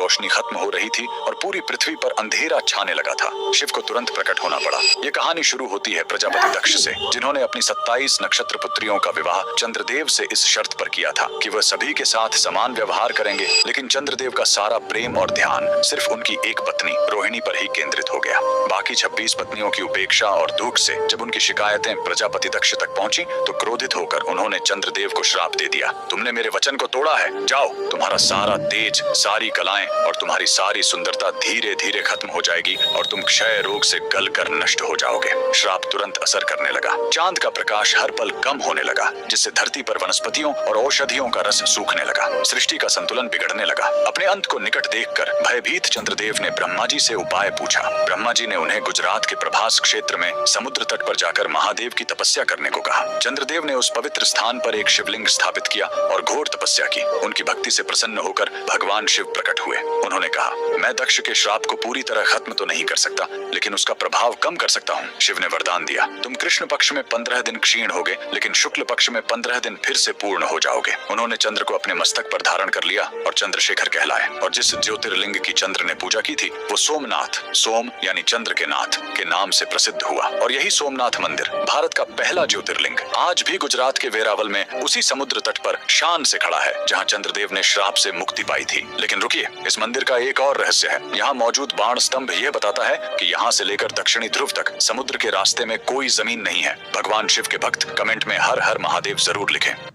रोशनी खत्म हो रही थी और पूरी पृथ्वी पर अंधेरा छाने लगा था। शिव को तुरंत प्रकट होना पड़ा। ये कहानी शुरू होती है प्रजापति दक्ष से, जिन्होंने अपनी 27 नक्षत्र पुत्रियों का विवाह चंद्रदेव से इस शर्त पर किया था कि वह सभी के साथ समान व्यवहार करेंगे, लेकिन चंद्रदेव का सारा प्रेम और ध्यान सिर्फ उनकी एक पत्नी रोहिणी पर ही केंद्रित हो गया। बाकी 26 पत्नियों की उपेक्षा और दुख से जब उनकी शिकायतें प्रजापति दक्ष तक पहुंची तो क्रोधित होकर उन्होंने चंद्रदेव को श्राप दे दिया। तुमने मेरे वचन को तोड़ा है, जाओ, तुम्हारा सारा तेज, सारी कलाएं और तुम्हारी सारी सुंदरता धीरे धीरे खत्म हो जाएगी और तुम क्षय रोग से गलकर नष्ट हो जाओगे। श्राप तुरंत असर करने लगा। चांद का प्रकाश हर पल कम होने लगा, जिससे धरती पर वनस्पतियों और औषधियों का रस सूखने लगा। सृष्टि का संतुलन बिगड़ने लगा। अपने अंत को निकट देखकर भयभीत चंद्रदेव ने ब्रह्मा जी से उपाय पूछा। ब्रह्मा जी ने उन्हें गुजरात के प्रभास क्षेत्र में समुद्र तट पर जाकर महादेव की तपस्या करने को कहा। चंद्रदेव ने उस पवित्र स्थान पर एक शिवलिंग स्थापित किया और घोर तपस्या की। उनकी भक्ति से प्रसन्न होकर भगवान शिव प्रकट हुए। उन्होंने कहा, मैं दक्ष के श्राप को पूरी तरह खत्म तो नहीं कर सकता, लेकिन उसका प्रभाव कम कर सकता हूँ। शिव ने वरदान दिया, तुम कृष्ण पक्ष में 15 दिन क्षीण होगे, लेकिन शुक्ल पक्ष में 15 दिन फिर से पूर्ण हो जाओगे। उन्होंने चंद्र को अपने मस्तक पर धारण कर लिया और चंद्रशेखर कहलाए। और जिस ज्योतिर्लिंग की चंद्र ने पूजा की थी वो सोमनाथ, सोम यानी चंद्र के नाथ के नाम से प्रसिद्ध हुआ। और यही सोमनाथ मंदिर भारत का पहला ज्योतिर्लिंग आज भी गुजरात के वेरावल में उसी समुद्र तट पर शान से खड़ा है, जहाँ चंद्रदेव ने श्राप से मुक्ति पाई थी। लेकिन रुकिए, इस मंदिर का एक और रहस्य है। यहाँ मौजूद बाण स्तंभ यह बताता है कि यहाँ से लेकर दक्षिणी ध्रुव तक समुद्र के रास्ते में कोई जमीन नहीं है। भगवान शिव के भक्त कमेंट में हर हर महादेव जरूर लिखें।